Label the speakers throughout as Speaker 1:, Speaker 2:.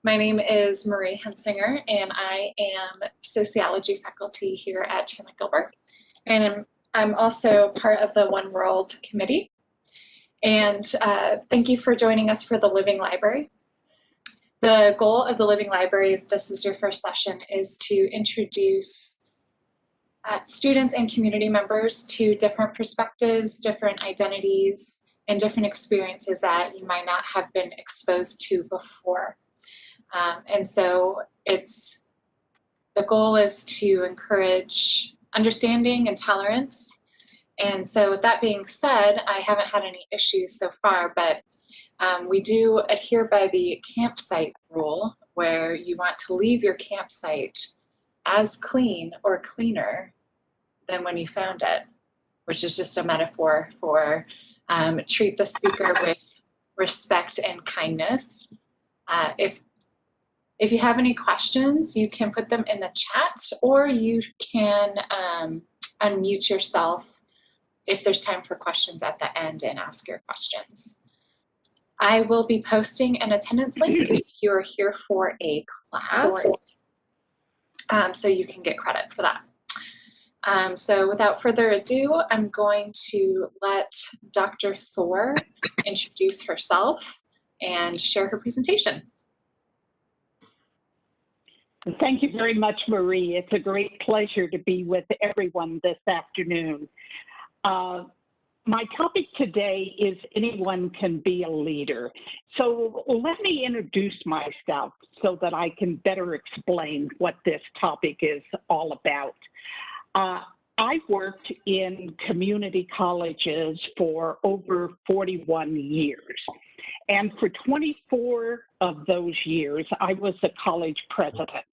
Speaker 1: My name is Marie Hensinger, and I am sociology faculty here at Chandler-Gilbert. And I'm also part of the One World Committee. And thank you for joining us for the Living Library. The goal of the Living Library, if this is your first session, is to introduce students and community members to different perspectives, different identities, and different experiences that you might not have been exposed to before. And so the goal is to encourage understanding and tolerance. And so with that being said, I haven't had any issues so far, but we do adhere by the campsite rule, where you want to leave your campsite as clean or cleaner than when you found it, which is just a metaphor for treat the speaker with respect and kindness. If you have any questions, you can put them in the chat, or you can unmute yourself if there's time for questions at the end and ask your questions. I will be posting an attendance link if you're here for a class, so you can get credit for that. So without further ado, I'm going to let Dr. Thor introduce herself and share her presentation.
Speaker 2: Thank you very much, Marie. It's a great pleasure to be with everyone this afternoon. My topic today is anyone can be a leader. So let me introduce myself so that I can better explain what this topic is all about. I've worked in community colleges for over 41 years. And for 24 of those years, I was the college president.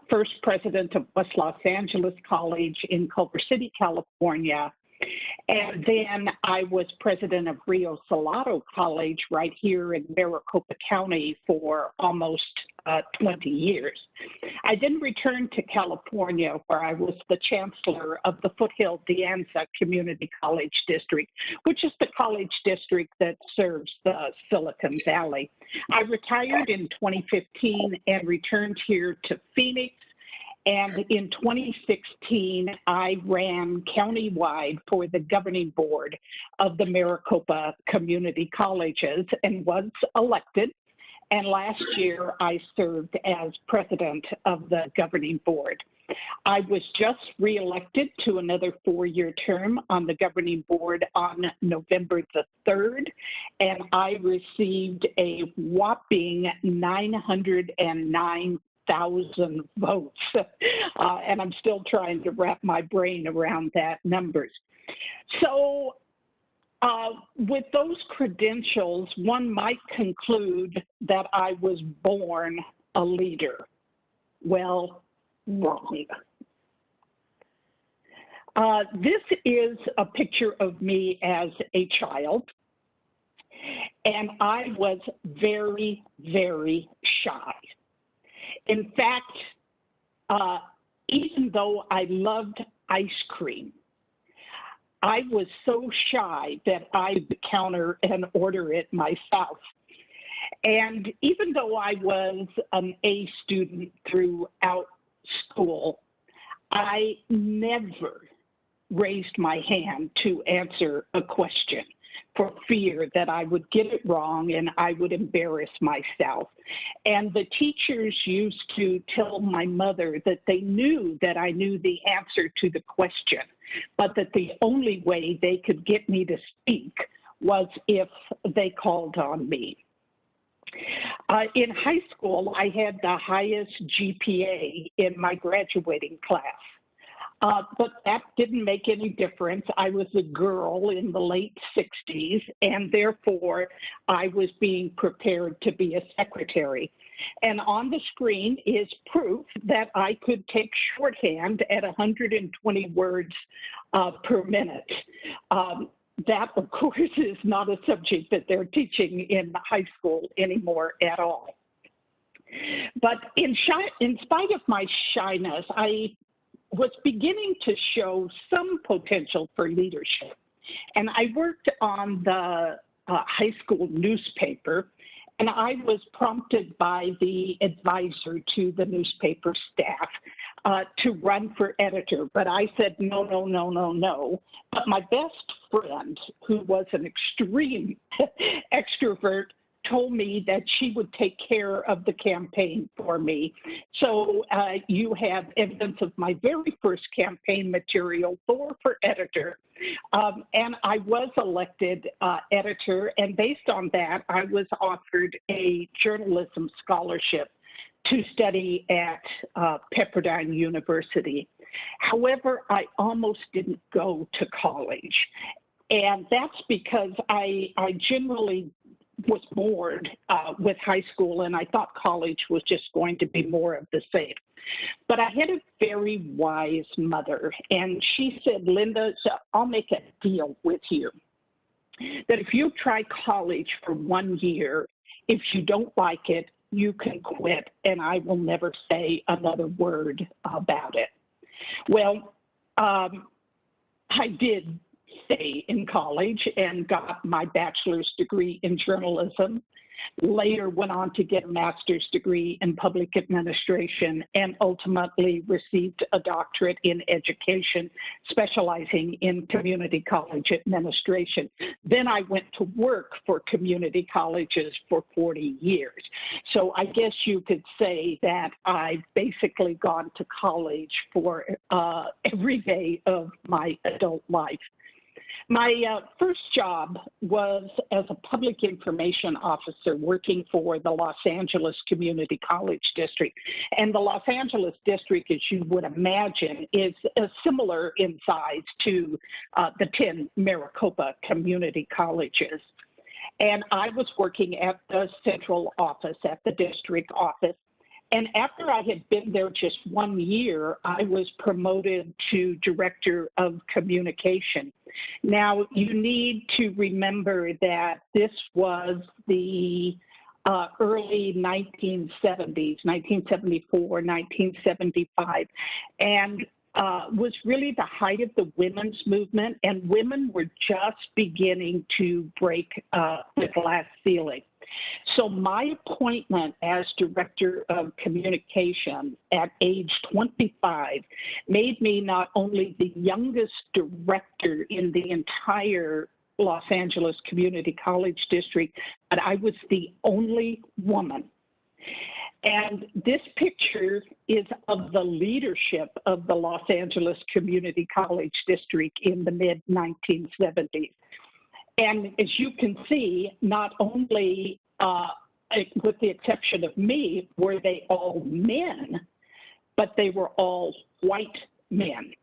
Speaker 2: First president of West Los Angeles College in Culver City, California. And then I was president of Rio Salado College right here in Maricopa County for almost 20 years. I then returned to California, where I was the chancellor of the Foothill De Anza Community College District, which is the college district that serves the Silicon Valley. I retired in 2015 and returned here to Phoenix. And in 2016, I ran countywide for the governing board of the Maricopa Community Colleges and was elected. And last year, I served as president of the governing board. I was just reelected to another 4-year term on the governing board on November the 3rd, and I received a whopping 909,000 votes, and I'm still trying to wrap my brain around that numbers. So with those credentials, one might conclude that I was born a leader. Well, wrong. This is a picture of me as a child, and I was very, very shy. In fact, even though I loved ice cream, I was so shy that I would counter and order it myself. And even though I was an A student throughout school, I never raised my hand to answer a question for fear that I would get it wrong and I would embarrass myself. And the teachers used to tell my mother that they knew that I knew the answer to the question, but that the only way they could get me to speak was if they called on me. In high school, I had the highest GPA in my graduating class. But that didn't make any difference. I was a girl in the late 60s, and therefore I was being prepared to be a secretary. And on the screen is proof that I could take shorthand at 120 words per minute. That, of course, is not a subject that they're teaching in high school anymore at all. But in spite of my shyness, I was beginning to show some potential for leadership. And I worked on the high school newspaper, And I was prompted by the advisor to the newspaper staff to run for editor. But I said, no, no, no, no, no. But my best friend, who was an extreme extrovert, told me that she would take care of the campaign for me. So you have evidence of my very first campaign material, Thor for editor. And I was elected editor, and based on that, I was offered a journalism scholarship to study at Pepperdine University. However, I almost didn't go to college. And that's because I generally was bored with high school, and I thought college was just going to be more of the same. But I had a very wise mother, and she said, Linda, so I'll make a deal with you that if you try college for 1 year, if you don't like it, you can quit, and I will never say another word about it. Well, I did stay in college and got my bachelor's degree in journalism, later went on to get a master's degree in public administration, and ultimately received a doctorate in education, specializing in community college administration. Then I went to work for community colleges for 40 years. So I guess you could say that I've basically gone to college for every day of my adult life. My first job was as a public information officer working for the Los Angeles Community College District. And the Los Angeles District, as you would imagine, is similar in size to the 10 Maricopa community colleges. And I was working at the central office, at the district office. And after I had been there just 1 year, I was promoted to director of communication. Now, you need to remember that this was the early 1970s, 1974, 1975, and was really the height of the women's movement, and women were just beginning to break the glass ceiling. So my appointment as director of communication at age 25 made me not only the youngest director in the entire Los Angeles Community College District, but I was the only woman. And this picture is of the leadership of the Los Angeles Community College District in the mid-1970s. And as you can see, not only, with the exception of me, were they all men, but they were all white men.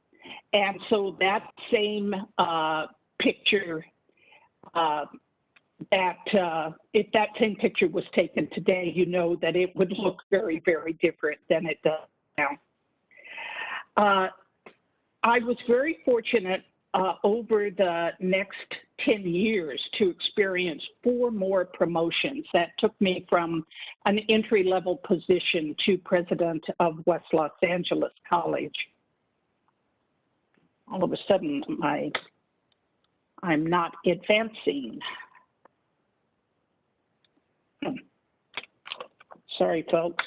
Speaker 2: And so that same picture, if that same picture was taken today, you know that it would look very, very different than it does now. I was very fortunate over the next 10 years to experience 4 more promotions that took me from an entry-level position to president of West Los Angeles College. All of a sudden, I'm not advancing. Sorry, folks.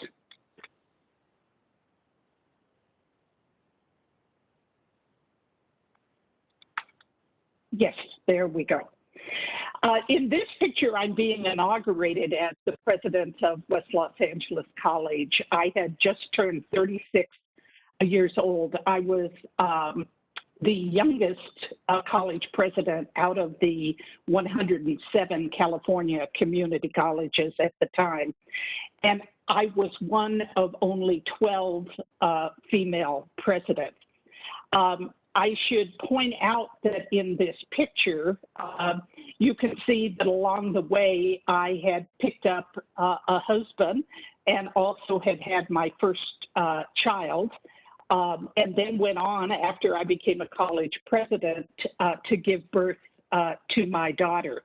Speaker 2: Yes, there we go. In this picture, I'm being inaugurated as the president of West Los Angeles College. I had just turned 36 years old. I was the youngest college president out of the 107 California community colleges at the time. And I was one of only 12 female presidents. I should point out that in this picture, you can see that along the way, I had picked up a husband and also had had my first child, and then went on after I became a college president to give birth to my daughter.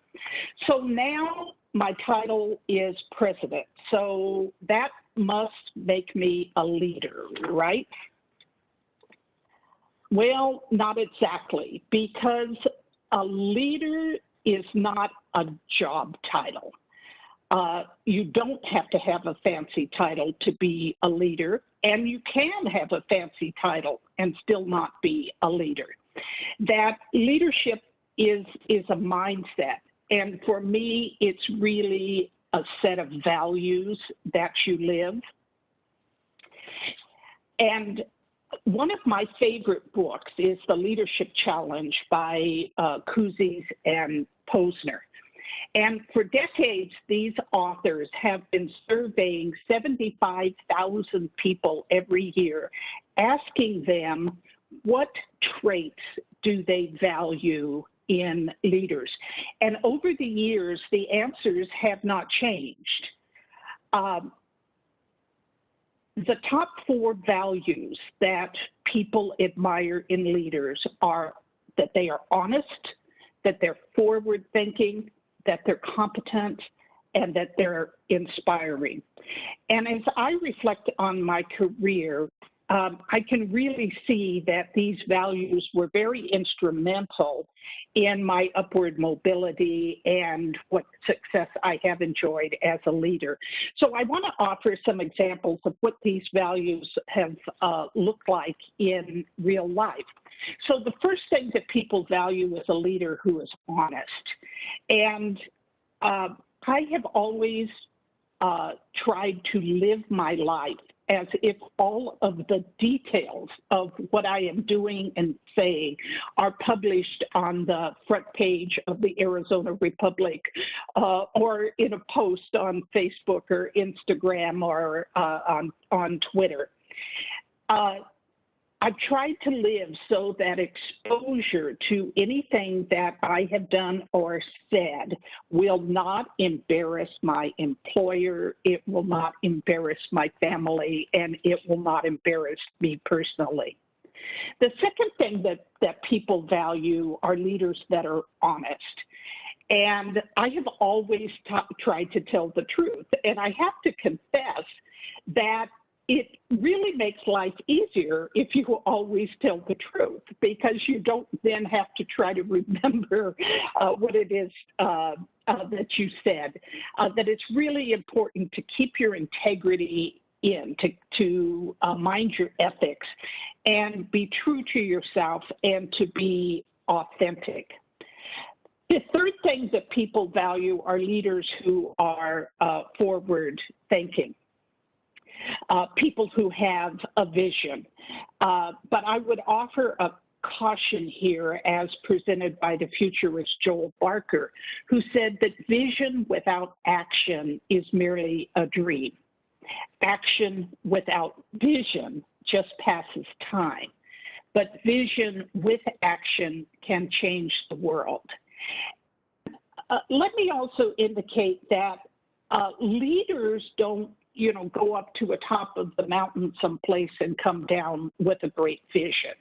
Speaker 2: So now my title is president. So that must make me a leader, right? Well, not exactly, because a leader is not a job title. You don't have to have a fancy title to be a leader, and you can have a fancy title and still not be a leader. That leadership is a mindset, and for me, it's really a set of values that you live. And one of my favorite books is The Leadership Challenge by Kouzes and Posner. And for decades, these authors have been surveying 75,000 people every year, asking them what traits do they value in leaders. And over the years, the answers have not changed. The top 4 values that people admire in leaders are that they are honest, that they're forward-thinking, that they're competent, and that they're inspiring. And as I reflect on my career, I can really see that these values were very instrumental in my upward mobility and what success I have enjoyed as a leader. So I want to offer some examples of what these values have looked like in real life. So the first thing that people value is a leader who is honest. And I have always tried to live my life as if all of the details of what I am doing and saying are published on the front page of the Arizona Republic or in a post on Facebook or Instagram or on Twitter. I've tried to live so that exposure to anything that I have done or said will not embarrass my employer, it will not embarrass my family, and it will not embarrass me personally. The second thing that people value are leaders that are honest. And I have always tried to tell the truth. And I have to confess that it really makes life easier if you always tell the truth, because you don't then have to try to remember what it is that you said. That it's really important to keep your integrity in, to mind your ethics and be true to yourself and to be authentic. The third thing that people value are leaders who are forward thinking. People who have a vision. But I would offer a caution here as presented by the futurist Joel Barker, who said that vision without action is merely a dream. Action without vision just passes time. But vision with action can change the world. Let me also indicate that leaders don't go up to a top of the mountain someplace and come down with a great vision.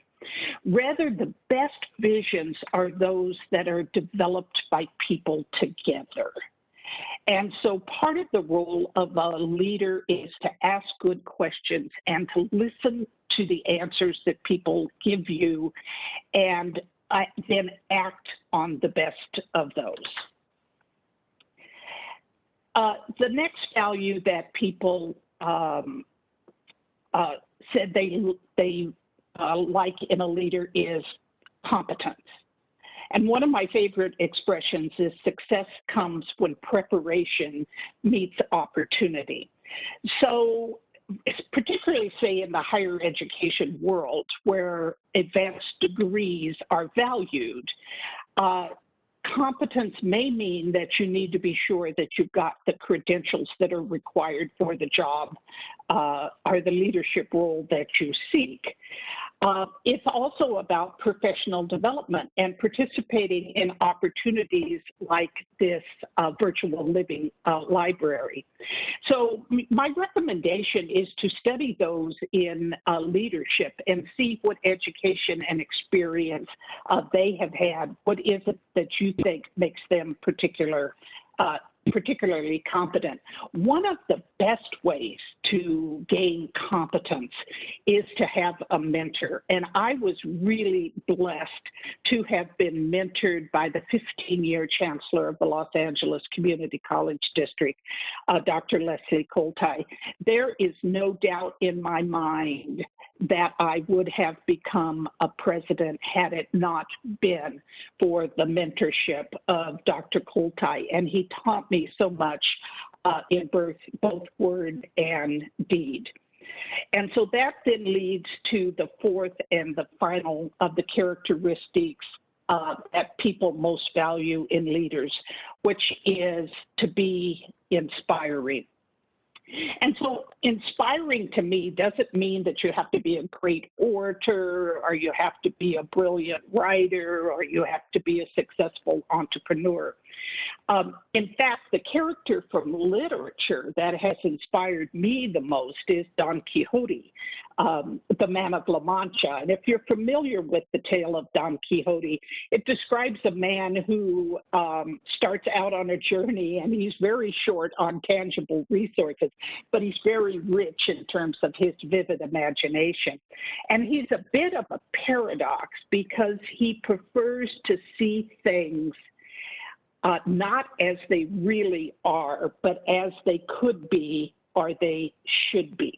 Speaker 2: Rather, the best visions are those that are developed by people together. And so part of the role of a leader is to ask good questions and to listen to the answers that people give you and then act on the best of those. The next value that people said they like in a leader is competence. And one of my favorite expressions is success comes when preparation meets opportunity. So particularly, say, in the higher education world where advanced degrees are valued, competence may mean that you need to be sure that you've got the credentials that are required for the job or the leadership role that you seek. It's also about professional development and participating in opportunities like this virtual living library. So my recommendation is to study those in leadership and see what education and experience they have had. What is it that you think makes them particular particularly competent. One of the best ways to gain competence is to have a mentor. And I was really blessed to have been mentored by the 15-year chancellor of the Los Angeles Community College District, Dr. Leslie Coltai. There is no doubt in my mind that I would have become a president had it not been for the mentorship of Dr. Coltai. And he taught me so much in both word and deed. And so that then leads to the fourth and the final of the characteristics that people most value in leaders, which is to be inspiring. And so inspiring to me doesn't mean that you have to be a great orator or you have to be a brilliant writer or you have to be a successful entrepreneur. In fact, the character from literature that has inspired me the most is Don Quixote, the man of La Mancha. And if you're familiar with the tale of Don Quixote, it describes a man who starts out on a journey and he's very short on tangible resources, but he's very rich in terms of his vivid imagination. And he's a bit of a paradox because he prefers to see things not as they really are, but as they could be or they should be.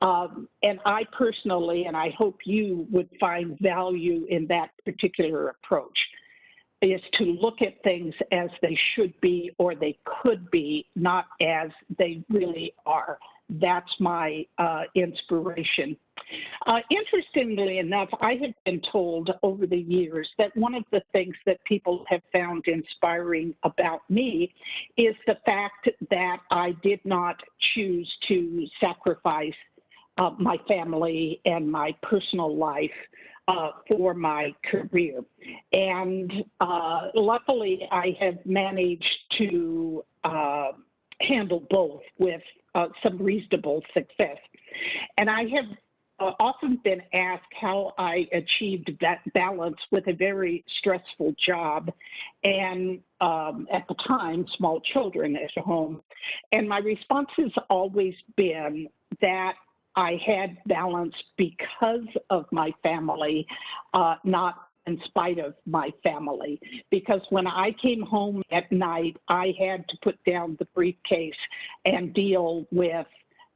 Speaker 2: And I personally, and I hope you would find value in that particular approach, is to look at things as they should be or they could be, not as they really are. That's my inspiration. Interestingly enough, I have been told over the years that one of the things that people have found inspiring about me is the fact that I did not choose to sacrifice my family and my personal life for my career. And luckily, I have managed to handle both with some reasonable success. And I have often been asked how I achieved that balance with a very stressful job and at the time, small children at home. And my response has always been that I had balance because of my family, not in spite of my family. Because when I came home at night, I had to put down the briefcase and deal with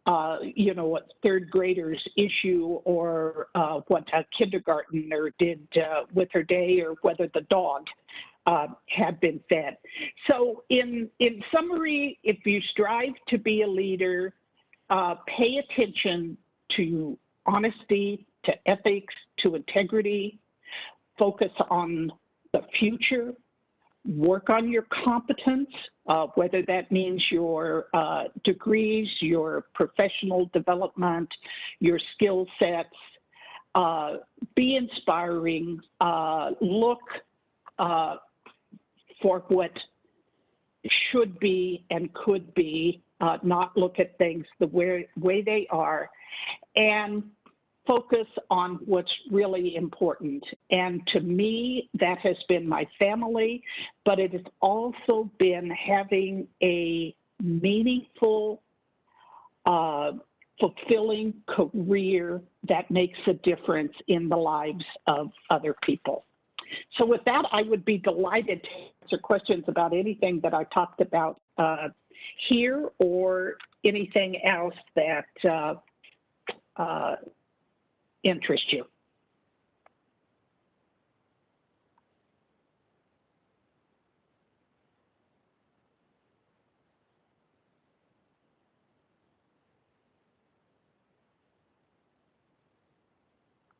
Speaker 2: what third graders issue or what a kindergartner did with her day or whether the dog had been fed. So in summary, if you strive to be a leader, pay attention to honesty, to ethics, to integrity, focus on the future, work on your competence, whether that means your degrees, your professional development, your skill sets. Be inspiring. Look for what should be and could be, not look at things the way they are, and focus on what's really important. And to me, that has been my family, but it has also been having a meaningful, fulfilling career that makes a difference in the lives of other people. So with that, I would be delighted to answer questions about anything that I talked about here or anything else that interests you.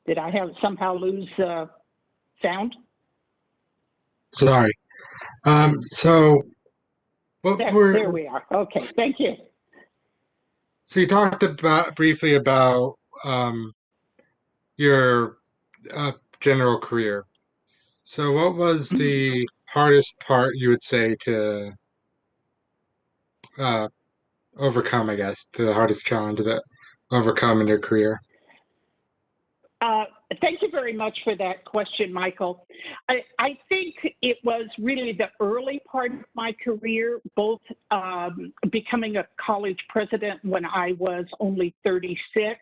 Speaker 2: Did I somehow lose sound?
Speaker 3: Sorry. So
Speaker 2: There we are. Okay, thank you.
Speaker 3: So you talked briefly about your general career. So what was the hardest part you would say to overcome, I guess, the hardest challenge that overcome in your career?
Speaker 2: Thank you very much for that question, Michael. I think it was really the early part of my career, both becoming a college president when I was only 36,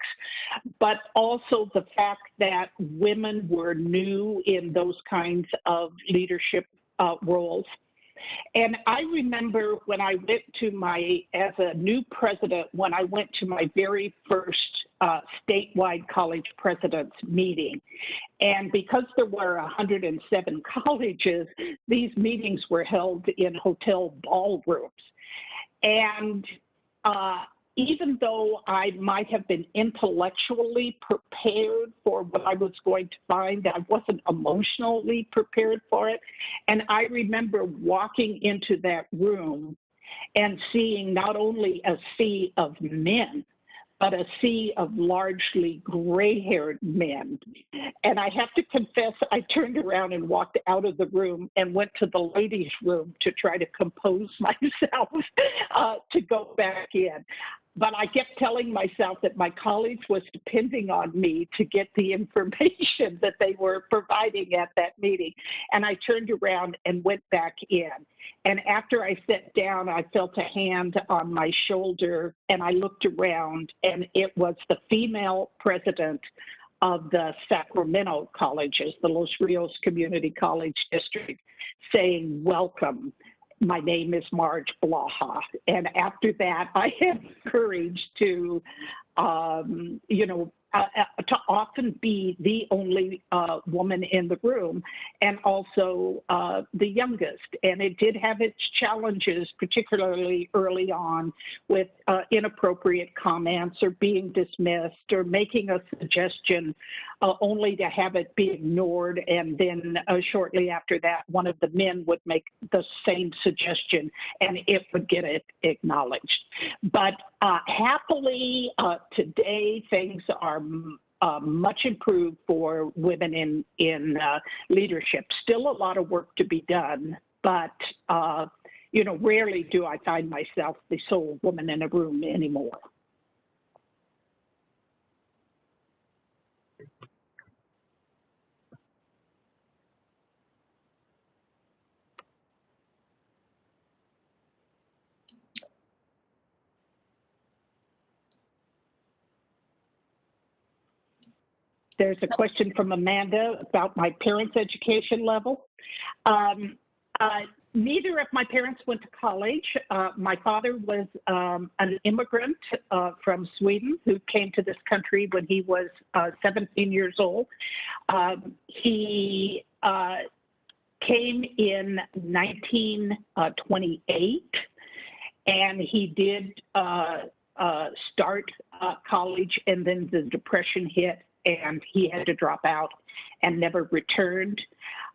Speaker 2: but also the fact that women were new in those kinds of leadership roles. And I remember when I went to as a new president, when I went to my very first statewide college presidents meeting. And because there were 107 colleges, these meetings were held in hotel ballrooms. And even though I might have been intellectually prepared for what I was going to find, I wasn't emotionally prepared for it. And I remember walking into that room and seeing not only a sea of men, but a sea of largely gray-haired men. And I have to confess, I turned around and walked out of the room and went to the ladies' room to try to compose myself to go back in. But I kept telling myself that my college was depending on me to get the information that they were providing at that meeting. And I turned around and went back in. And after I sat down, I felt a hand on my shoulder, and I looked around, and it was the female president of the Sacramento colleges, the Los Rios Community College District, saying, "Welcome. My name is Marge Blaha." And after that, I had courage to, to often be the only woman in the room, and also the youngest. And it did have its challenges, particularly early on, with inappropriate comments or being dismissed or making a suggestion only to have it be ignored. And then shortly after that, one of the men would make the same suggestion and it would get it acknowledged. But happily, today things are much improved for women in leadership. Still a lot of work to be done, but rarely do I find myself the sole woman in a room anymore. There's a question from Amanda about my parents' education level. Neither of my parents went to college. My father was an immigrant from Sweden who came to this country when he was 17 years old. He came in 1928, and he did start college, and then the Depression hit, and he had to drop out and never returned.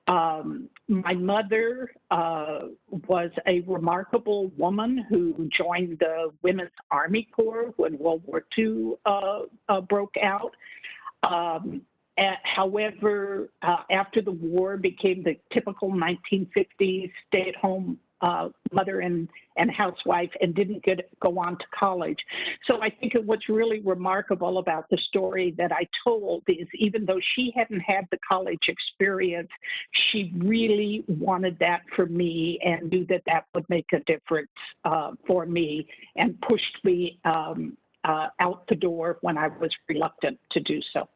Speaker 2: My mother was a remarkable woman who joined the Women's Army Corps when World War II broke out. However, after the war, became the typical 1950s stay-at-home mother and housewife, and didn't go on to college. So I think what's really remarkable about the story that I told is, even though she hadn't had the college experience, she really wanted that for me and knew that that would make a difference for me, and pushed me out the door when I was reluctant to do so.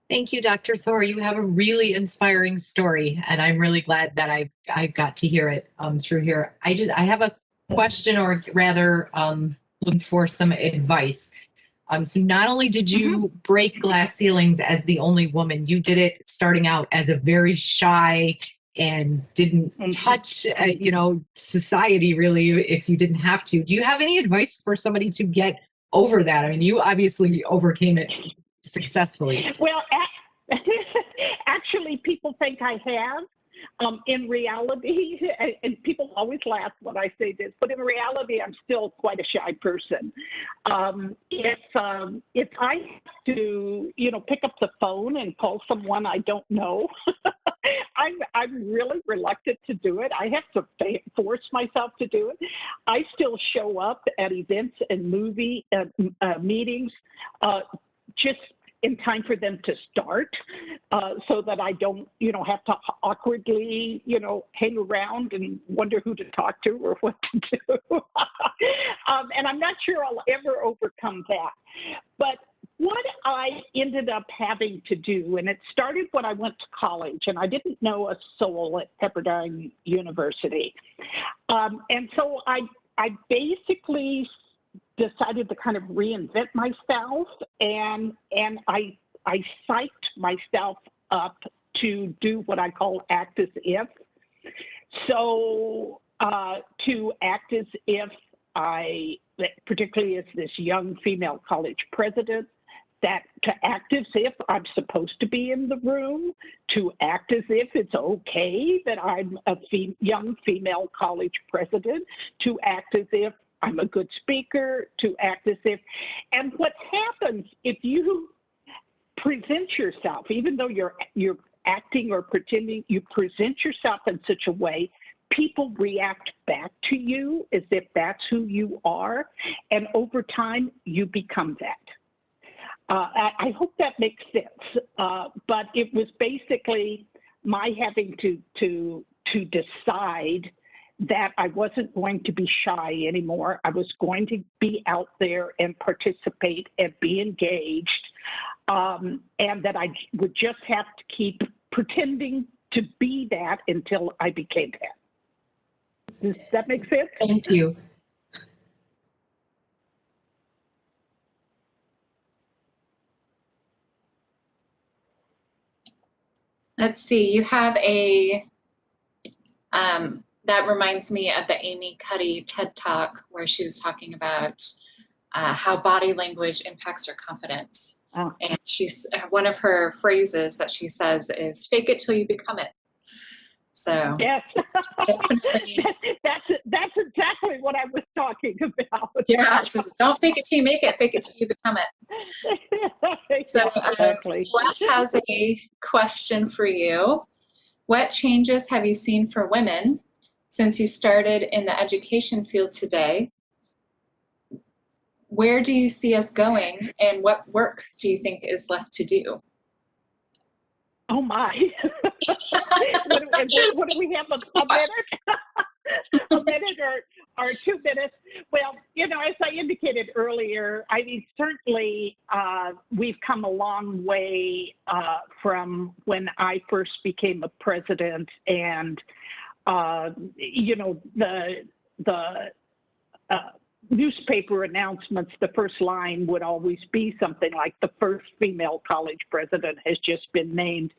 Speaker 4: Thank you, Dr. Thor. You have a really inspiring story, and I'm really glad that I got to hear it through here. I have a question, or rather looking for some advice. So not only did you break glass ceilings as the only woman, you did it starting out as a very shy and didn't touch, society really, if you didn't have to. Do you have any advice for somebody to get over that? I mean, you obviously overcame it successfully.
Speaker 2: Well, actually, people think I have. In reality, and people always laugh when I say this, but in reality, I'm still quite a shy person. If I have to, pick up the phone and call someone I don't know, I'm really reluctant to do it. I have to force myself to do it. I still show up at events and movie meetings just in time for them to start, so that I don't, have to awkwardly, hang around and wonder who to talk to or what to do. And I'm not sure I'll ever overcome that. But what I ended up having to do, and it started when I went to college, and I didn't know a soul at Pepperdine University. And so I basically decided to kind of reinvent myself, and I psyched myself up to do what I call act as if. So to act as if particularly as this young female college president, that to act as if I'm supposed to be in the room, to act as if it's okay that I'm a young female college president, to act as if I'm a good speaker, to act as if. And what happens if you present yourself, even though you're acting or pretending, you present yourself in such a way, people react back to you as if that's who you are, and over time you become that. I hope that makes sense, but it was basically my having to decide that I wasn't going to be shy anymore. I was going to be out there and participate and be engaged, and that I would just have to keep pretending to be that until I became that. Does that make sense?
Speaker 4: Thank you.
Speaker 1: Let's see, you have that reminds me of the Amy Cuddy TED Talk where she was talking about how body language impacts your confidence.
Speaker 2: Oh.
Speaker 1: And one of her phrases that she says is fake it till you become it. So
Speaker 2: yes,
Speaker 1: definitely.
Speaker 2: That's exactly what I was talking about.
Speaker 1: Yeah, just don't fake it till you make it, fake it till you become it. So
Speaker 2: exactly.
Speaker 1: Black has a question for you. What changes have you seen for women since you started in the education field today? Where do you see us going, and what work do you think is left to do?
Speaker 2: Oh my. what do we have, a minute? A minute or 2 minutes? Well, as I indicated earlier, I mean, certainly we've come a long way from when I first became a president, and, the newspaper announcements, the first line would always be something like, the first female college president has just been named.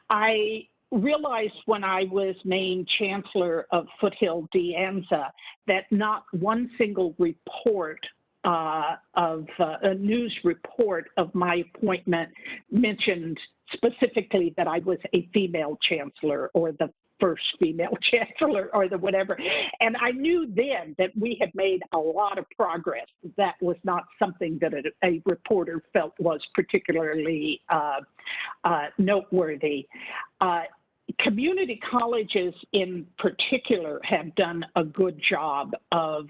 Speaker 2: I realized when I was named chancellor of Foothill De Anza that not one single report of a news report of my appointment mentioned specifically that I was a female chancellor or the first female chancellor or the whatever. And I knew then that we had made a lot of progress. That was not something that a reporter felt was particularly noteworthy. Community colleges in particular have done a good job of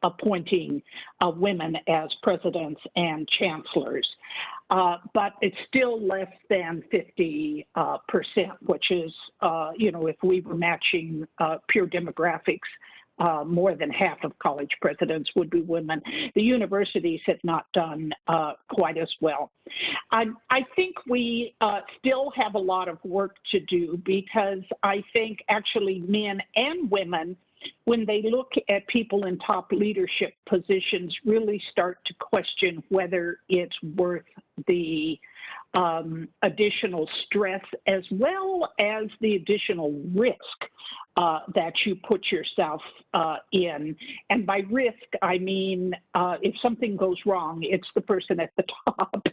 Speaker 2: appointing women as presidents and chancellors. But it's still less than 50%, which is, if we were matching pure demographics, more than half of college presidents would be women. The universities have not done quite as well. I think we still have a lot of work to do, because I think actually men and women, when they look at people in top leadership positions, really start to question whether it's worth the additional stress as well as the additional risk that you put yourself in. And by risk, I mean, if something goes wrong, it's the person at the top,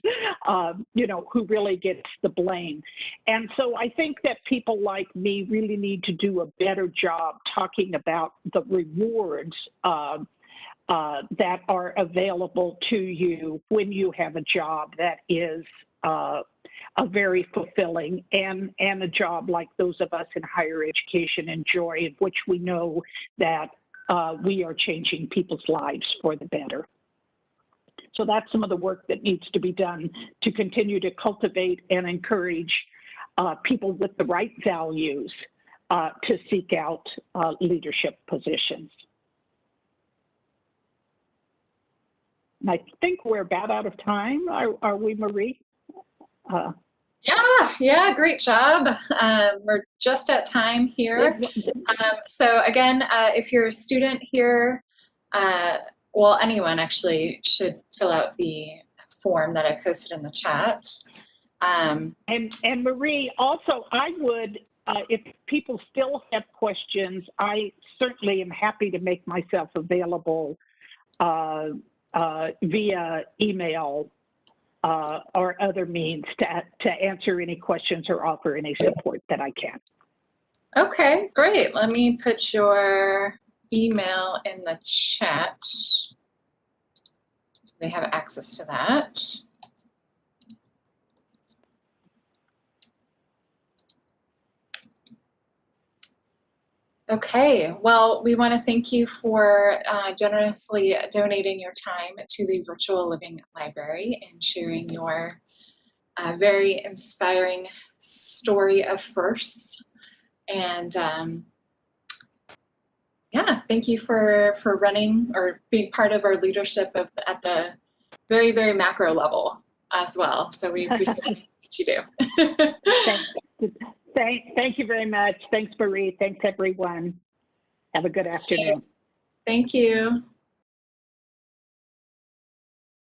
Speaker 2: who really gets the blame. And so I think that people like me really need to do a better job talking about the rewards that are available to you when you have a job that is of very fulfilling and a job like those of us in higher education enjoy, in which we know that we are changing people's lives for the better. So that's some of the work that needs to be done to continue to cultivate and encourage people with the right values to seek out leadership positions. And I think we're about out of time. Are we, Marie?
Speaker 1: Yeah, great job. We're just at time here. So again, if you're a student here, well, anyone actually should fill out the form that I posted in the chat.
Speaker 2: And Marie, also, I would, if people still have questions, I certainly am happy to make myself available via email or other means to answer any questions or offer any support that I can.
Speaker 1: Okay, great. Let me put your email in the chat so they have access to that. Okay, well, we want to thank you for generously donating your time to the Virtual Living Library and sharing your very inspiring story of firsts. And yeah, thank you for running or being part of our leadership at the very, very macro level as well. So we appreciate what you do.
Speaker 2: Thank you very much. Thanks, Marie. Thanks, everyone. Have a good afternoon.
Speaker 1: Thank you.